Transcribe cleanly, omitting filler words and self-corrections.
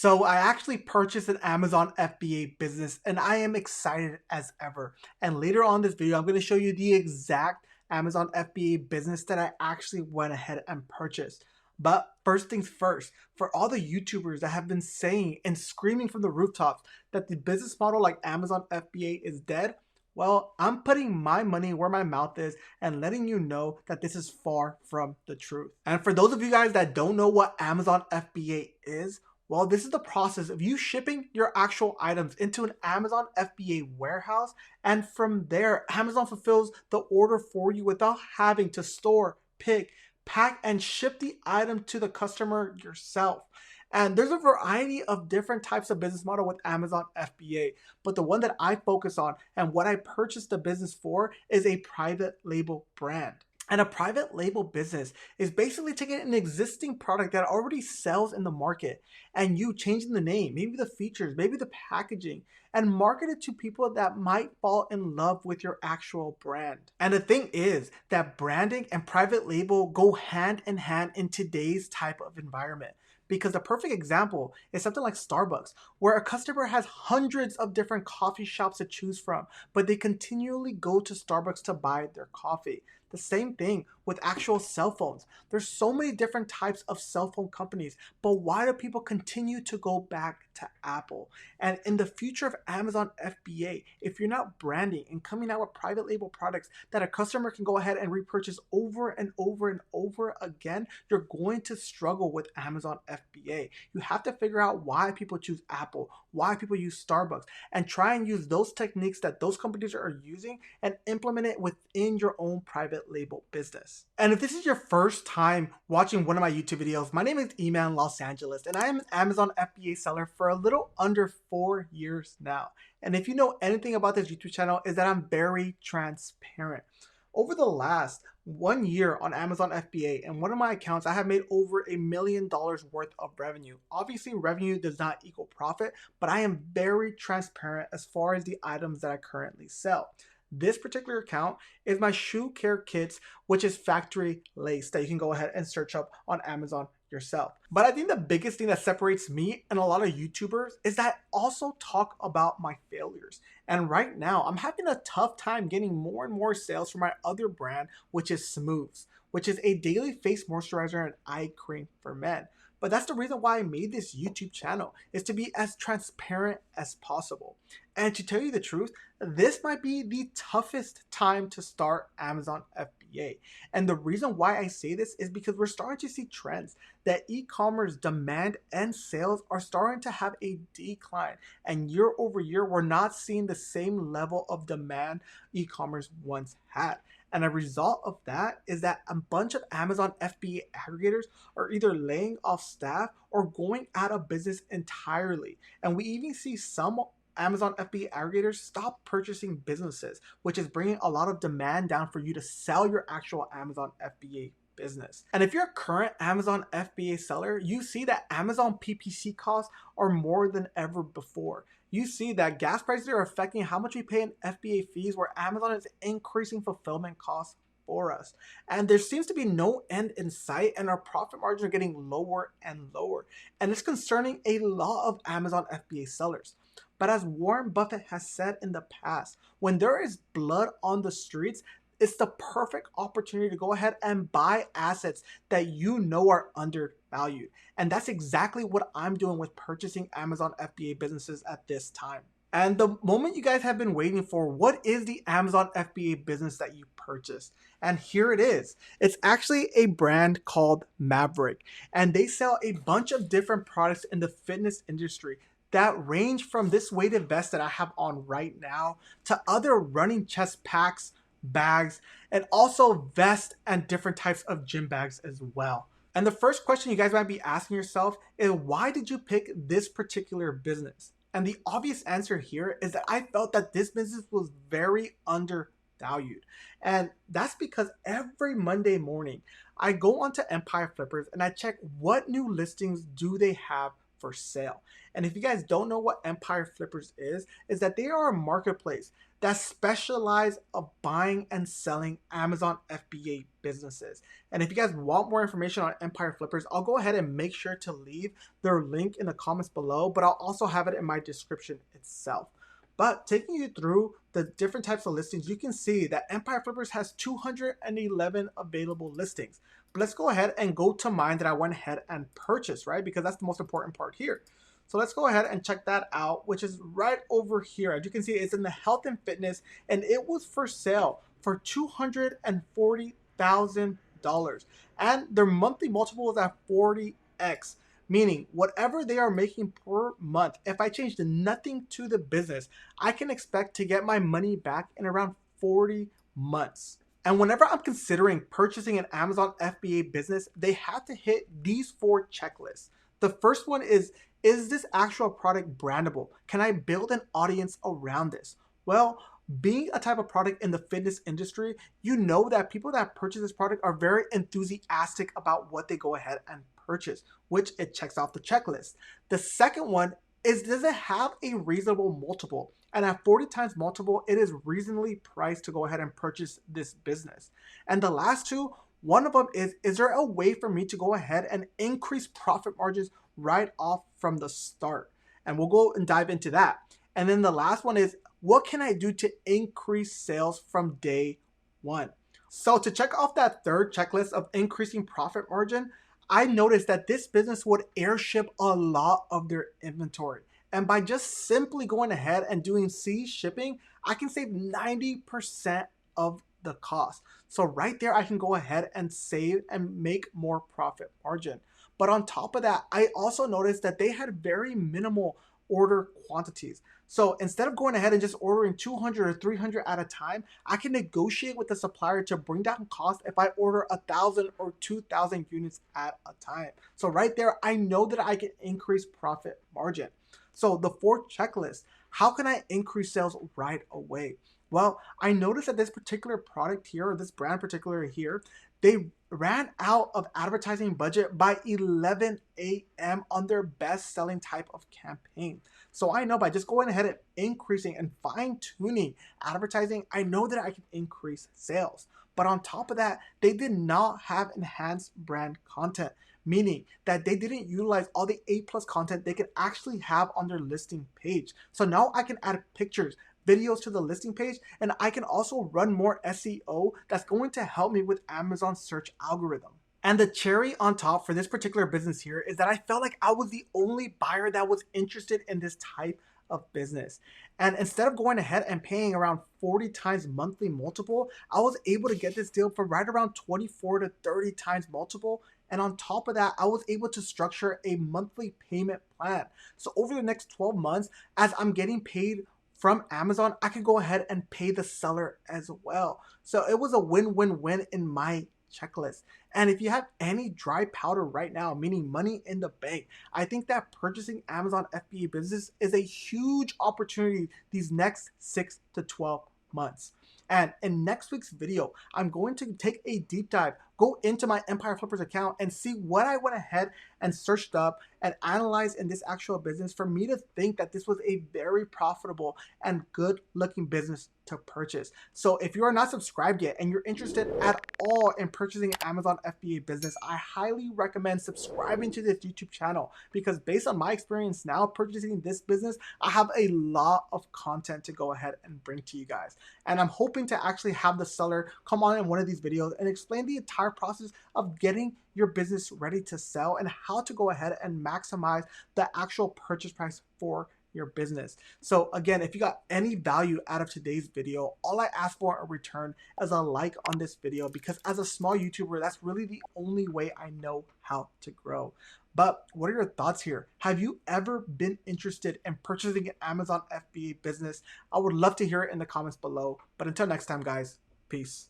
So I actually purchased an Amazon FBA business and I am excited as ever. And later on in this video, I'm going to show you the exact Amazon FBA business that I actually went ahead and purchased. But first things first, for all the YouTubers that have been saying and screaming from the rooftops that the business model like Amazon FBA is dead, well, I'm putting my money where my mouth is and letting you know that this is far from the truth. And for those of you guys that don't know what Amazon FBA is, well, this is the process of you shipping your actual items into an Amazon FBA warehouse, and from there, Amazon fulfills the order for you without having to store, pick, pack, and ship the item to the customer yourself. And there's a variety of different types of business model with Amazon FBA, but the one that I focus on and what I purchased the business for is a private label brand. And a private label business is basically taking an existing product that already sells in the market and you changing the name, maybe the features, maybe the packaging, and market it to people that might fall in love with your actual brand. And the thing is that branding and private label go hand in hand in today's type of environment. Because the perfect example is something like Starbucks, where a customer has hundreds of different coffee shops to choose from, but they continually go to Starbucks to buy their coffee. The same thing with actual cell phones. There's so many different types of cell phone companies, but why do people continue to go back to Apple? And in the future of Amazon FBA, if you're not branding and coming out with private label products that a customer can go ahead and repurchase over and over and over again, you're going to struggle with Amazon FBA. You have to figure out why people choose Apple, why people use Starbucks, and try and use those techniques that those companies are using and implement it within your own private label business. And if this is your first time watching one of my YouTube videos, my name is Eman Los Angeles, and I am an Amazon FBA seller for a little under 4 years now. And if you know anything about this YouTube channel, is that I'm very transparent. Over the last 1 year on Amazon FBA, and one of my accounts, I have made over $1 million worth of revenue. Obviously, revenue does not equal profit, but I am very transparent as far as the items that I currently sell. This particular account is my shoe care kits, which is factory lace that you can go ahead and search up on Amazon yourself. But I think the biggest thing that separates me and a lot of YouTubers is that I also talk about my failures. And right now, I'm having a tough time getting more and more sales for my other brand, which is Smooths, which is a daily face moisturizer and eye cream for men. But that's the reason why I made this YouTube channel, is to be as transparent as possible. And to tell you the truth, this might be the toughest time to start Amazon FBA. And the reason why I say this is because we're starting to see trends that e-commerce demand and sales are starting to have a decline. And year over year, we're not seeing the same level of demand e-commerce once had. And a result of that is that a bunch of Amazon FBA aggregators are either laying off staff or going out of business entirely. And we even see some Amazon FBA aggregators stop purchasing businesses, which is bringing a lot of demand down for you to sell your actual Amazon FBA business. And if you're a current Amazon FBA seller, you see that Amazon PPC costs are more than ever before. You see that gas prices are affecting how much we pay in FBA fees, where Amazon is increasing fulfillment costs for us. And there seems to be no end in sight, and our profit margins are getting lower and lower. And it's concerning a lot of Amazon FBA sellers. But as Warren Buffett has said in the past, when there is blood on the streets, it's the perfect opportunity to go ahead and buy assets that you know are undervalued. And that's exactly what I'm doing with purchasing Amazon FBA businesses at this time. And the moment you guys have been waiting for, what is the Amazon FBA business that you purchased? And here it is. It's actually a brand called Maverick. And they sell a bunch of different products in the fitness industry that range from this weighted vest that I have on right now to other running chest packs, bags, and also vests and different types of gym bags as well. And the first question you guys might be asking yourself is, why did you pick this particular business? And the obvious answer here is that I felt that this business was very undervalued. And that's because every Monday morning, I go onto Empire Flippers and I check what new listings do they have for sale. And if you guys don't know what Empire Flippers is that they are a marketplace that specialize of buying and selling Amazon FBA businesses. And if you guys want more information on Empire Flippers, I'll go ahead and make sure to leave their link in the comments below, but I'll also have it in my description itself. But taking you through the different types of listings, you can see that Empire Flippers has 211 available listings. But let's go ahead and go to mine that I went ahead and purchased, right? Because that's the most important part here. So let's go ahead and check that out, which is right over here. As you can see, it's in the health and fitness, and it was for sale for $240,000. And their monthly multiple is at 40x. Meaning, whatever they are making per month, if I change nothing to the business, I can expect to get my money back in around 40 months. And whenever I'm considering purchasing an Amazon FBA business, they have to hit these 4 checklists. The first one is this actual product brandable? Can I build an audience around this? Well, being a type of product in the fitness industry, you know that people that purchase this product are very enthusiastic about what they go ahead and purchase, which it checks off the checklist. The second one is, does it have a reasonable multiple? And at 40 times multiple, it is reasonably priced to go ahead and purchase this business. And the last two, one of them is there a way for me to go ahead and increase profit margins right off from the start? And we'll go and dive into that. And then the last one is, what can I do to increase sales from day one? So to check off that third checklist of increasing profit margin, I noticed that this business would airship a lot of their inventory. And by just simply going ahead and doing sea shipping, I can save 90% of the cost. So right there, I can go ahead and save and make more profit margin. But on top of that, I also noticed that they had very minimal order quantities. So instead of going ahead and just ordering 200 or 300 at a time, I can negotiate with the supplier to bring down cost if I order 1,000 or 2,000 units at a time. So right there, I know that I can increase profit margin. So the fourth checklist, how can I increase sales right away? Well, I noticed that this particular product here, or this brand particular here, they ran out of advertising budget by 11 a.m. on their best selling type of campaign. So I know by just going ahead and increasing and fine tuning advertising, I know that I can increase sales. But on top of that, they did not have enhanced brand content, meaning that they didn't utilize all the A+ content they could actually have on their listing page. So now I can add pictures, videos to the listing page, and I can also run more SEO that's going to help me with Amazon search algorithm. And the cherry on top for this particular business here is that I felt like I was the only buyer that was interested in this type of business. And instead of going ahead and paying around 40 times monthly multiple, I was able to get this deal for right around 24 to 30 times multiple. And on top of that, I was able to structure a monthly payment plan. So over the next 12 months, as I'm getting paid from Amazon, I could go ahead and pay the seller as well. So it was a win-win-win in my checklist. And if you have any dry powder right now, meaning money in the bank, I think that purchasing Amazon FBA business is a huge opportunity these next 6 to 12 months. And in next week's video, I'm going to take a deep dive, go into my Empire Flippers account and see what I went ahead and searched up and analyzed in this actual business for me to think that this was a very profitable and good looking business to purchase. So if you are not subscribed yet and you're interested at all in purchasing an Amazon FBA business, I highly recommend subscribing to this YouTube channel, because based on my experience now purchasing this business, I have a lot of content to go ahead and bring to you guys. And I'm hoping to actually have the seller come on in one of these videos and explain the entire process of getting your business ready to sell and how to go ahead and maximize the actual purchase price for your business. So again, if you got any value out of today's video, all I ask for in return is a like on this video, because as a small YouTuber, that's really the only way I know how to grow. But what are your thoughts here? Have you ever been interested in purchasing an Amazon FBA business? I would love to hear it in the comments below. But until next time, guys, peace.